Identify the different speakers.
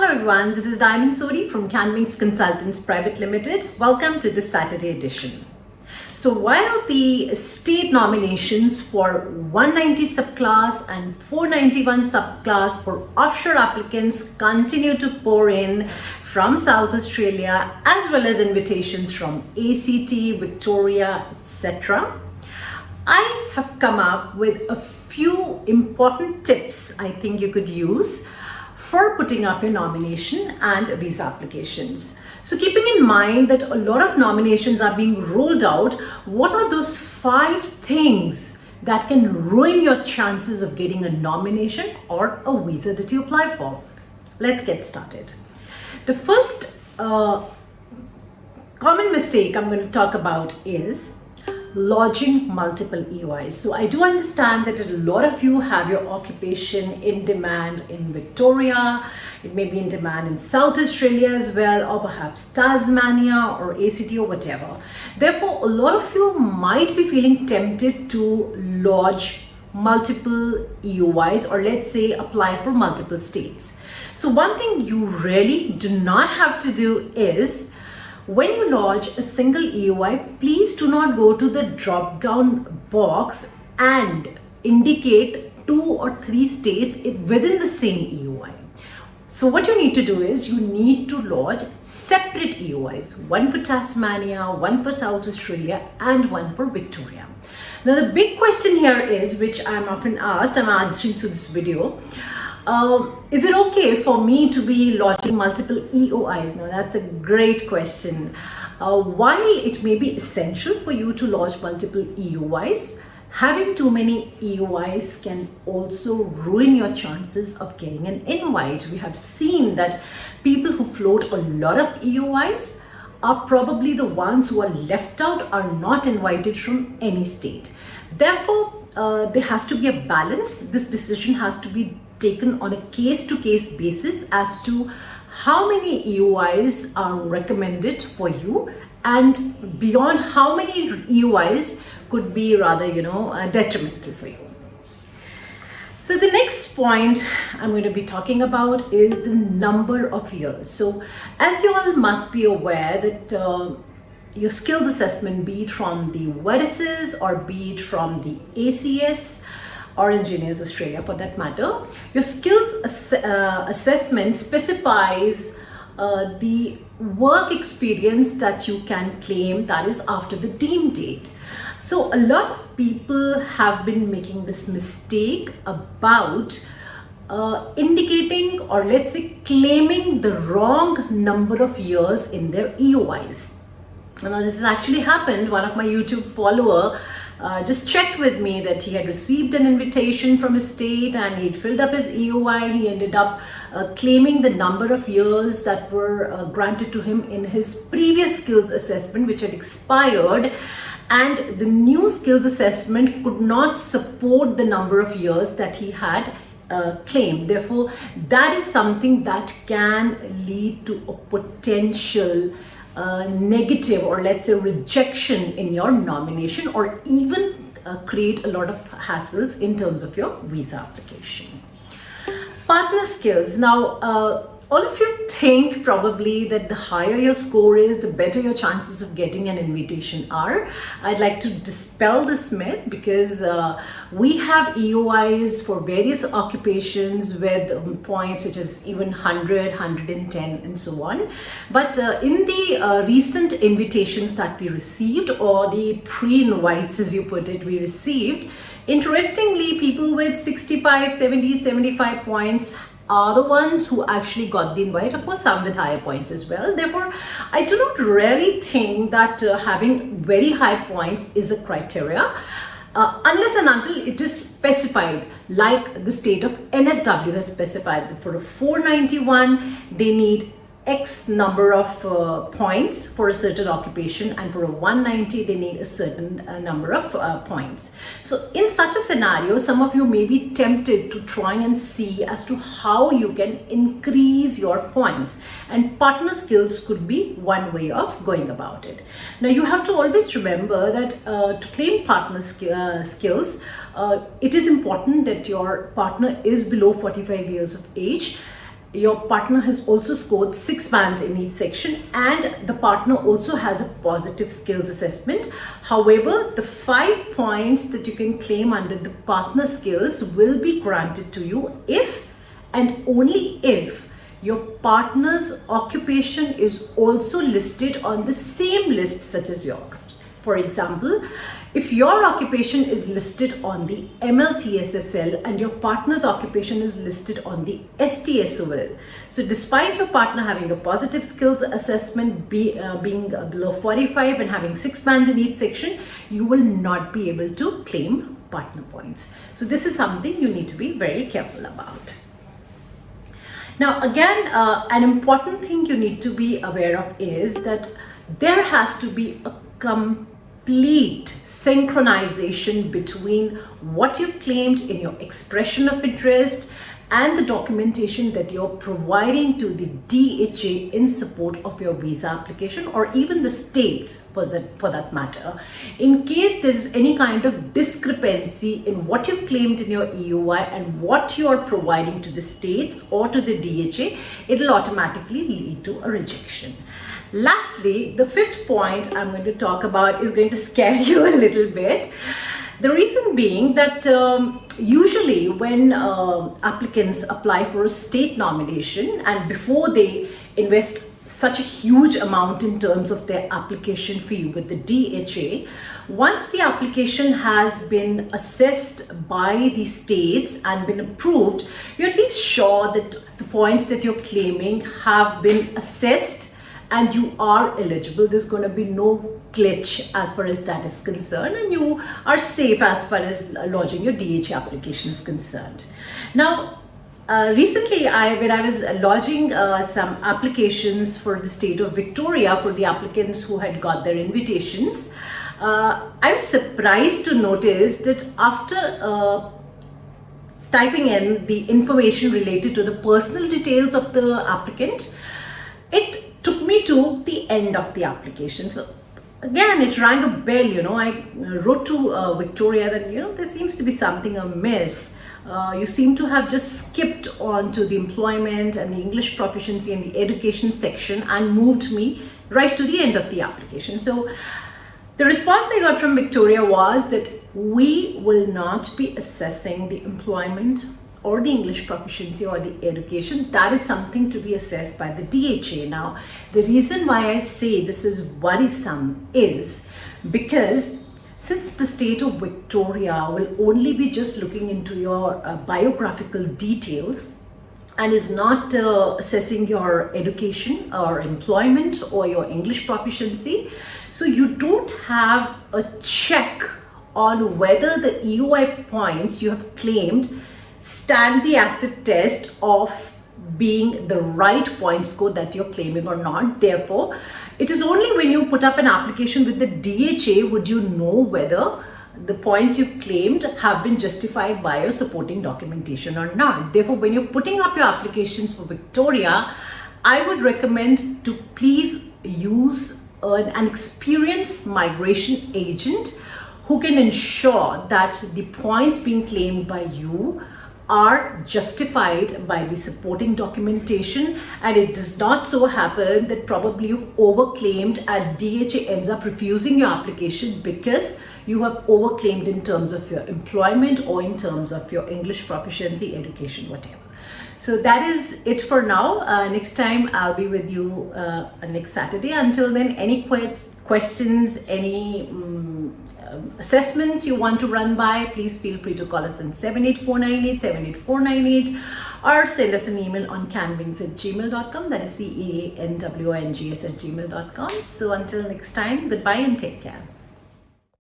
Speaker 1: Hello everyone, this is Sodhi from CAAN Wings Consultants Private Limited. Welcome to this Saturday edition. So while the state nominations for 190 subclass and 491 subclass for offshore applicants continue to pour in from South Australia, as well as invitations from ACT, Victoria, etc., I have come up with a few important tips I think you could use for putting up your nomination and visa applications. So keeping in mind that a lot of nominations are being rolled out, what are those 5 things that can ruin your chances of getting a nomination or a visa that you apply for? Let's get started. The first common mistake I'm going to talk about is lodging multiple EOIs. So I do understand that a lot of you have your occupation in demand in Victoria, it may be in demand in South Australia as well, or perhaps Tasmania or ACT or whatever. Therefore, a lot of you might be feeling tempted to lodge multiple EOIs, or let's say apply for multiple states. So one thing you really do not have to do is, when you lodge a single EOI, please do not go to the drop-down box and indicate 2 or 3 states within the same EOI. So what you need to do is you need to lodge separate EOIs, one for Tasmania, one for South Australia, and one for Victoria. Now the big question here is, which I'm often asked, I'm answering through this video, is it okay for me to be lodging multiple EOIs? Now that's a great question. While it may be essential for you to lodge multiple EOIs, having too many EOIs can also ruin your chances of getting an invite. We have seen that people who float a lot of EOIs are probably the ones who are left out, are not invited from any state. Therefore, there has to be a balance. This decision has to be taken on a case-to-case basis as to how many EOIs are recommended for you, and beyond how many EOIs could be rather, detrimental for you. So the next point I'm going to be talking about is the number of years. So as you all must be aware that your skills assessment, be it from the VETSs or be it from the ACS, or Engineers Australia for that matter, your skills assessment specifies the work experience that you can claim, that is after the deemed date. So a lot of people have been making this mistake about indicating, or let's say claiming, the wrong number of years in their EOIs. Now this has actually happened. One of my YouTube follower just checked with me that he had received an invitation from a state and he'd filled up his EOI. He ended up claiming the number of years that were granted to him in his previous skills assessment, which had expired, and the new skills assessment could not support the number of years that he had claimed. Therefore, that is something that can lead to a potential negative, or let's say rejection in your nomination, or even create a lot of hassles in terms of your visa application. Partner skills. Now all of you think probably that the higher your score is, the better your chances of getting an invitation are. I'd like to dispel this myth, because we have EOIs for various occupations with points such as even 100, 110 and so on. But in the recent invitations that we received, or the pre-invites as you put it, we received, interestingly, people with 65, 70, 75 points are the ones who actually got the invite. Of course, some with higher points as well. Therefore, I do not really think that having very high points is a criteria, unless and until it is specified, like the state of NSW has specified that for a 491, they need X number of points for a certain occupation, and for a 190 they need a certain number of points. So in such a scenario, some of you may be tempted to try and see as to how you can increase your points, and partner skills could be one way of going about it. Now you have to always remember that to claim partner skills, it is important that your partner is below 45 years of age, your partner has also scored 6 bands in each section, and the partner also has a positive skills assessment. However, the 5 points that you can claim under the partner skills will be granted to you if and only if your partner's occupation is also listed on the same list such as yours. For example, if your occupation is listed on the MLTSSL and your partner's occupation is listed on the STSOL, so despite your partner having a positive skills assessment being below 45 and having 6 bands in each section, you will not be able to claim partner points. So this is something you need to be very careful about. Now again, an important thing you need to be aware of is that there has to be a complete synchronization between what you've claimed in your expression of interest and the documentation that you're providing to the DHA in support of your visa application, or even the states for that matter. In case there is any kind of discrepancy in what you've claimed in your EOI and what you are providing to the states or to the DHA, it'll automatically lead to a rejection. Lastly, the 5th point I'm going to talk about is going to scare you a little bit. The reason being that usually when applicants apply for a state nomination and before they invest such a huge amount in terms of their application fee with the DHA, once the application has been assessed by the states and been approved, you're at least sure that the points that you're claiming have been assessed and you are eligible. There's going to be no glitch as far as that is concerned, and you are safe as far as lodging your DHA application is concerned. Now, recently when I was lodging some applications for the state of Victoria for the applicants who had got their invitations, I was surprised to notice that after typing in the information related to the personal details of the applicant, it took me to the end of the application. So again, it rang a bell. I wrote to Victoria that there seems to be something amiss. You seem to have just skipped on to the employment and the English proficiency and the education section and moved me right to the end of the application. So the response I got from Victoria was that we will not be assessing the employment or the English proficiency or the education. That is something to be assessed by the DHA. Now, the reason why I say this is worrisome is because since the state of Victoria will only be just looking into your biographical details and is not assessing your education or employment or your English proficiency, so you don't have a check on whether the EOI points you have claimed stand the acid test of being the right point score that you're claiming or not. Therefore, it is only when you put up an application with the DHA would you know whether the points you've claimed have been justified by your supporting documentation or not. Therefore, when you're putting up your applications for Victoria, I would recommend to please use an experienced migration agent who can ensure that the points being claimed by you are justified by the supporting documentation, and it does not so happen that probably you've overclaimed and DHA ends up refusing your application because you have overclaimed in terms of your employment or in terms of your English proficiency, education, whatever. So that is it for now. Next time I'll be with you next Saturday. Until then, any questions, any assessments you want to run by, please feel free to call us on 78498 or send us an email on CaanWings@gmail.com. That is CAANWINGS@gmail.com. So until next time, goodbye and take care.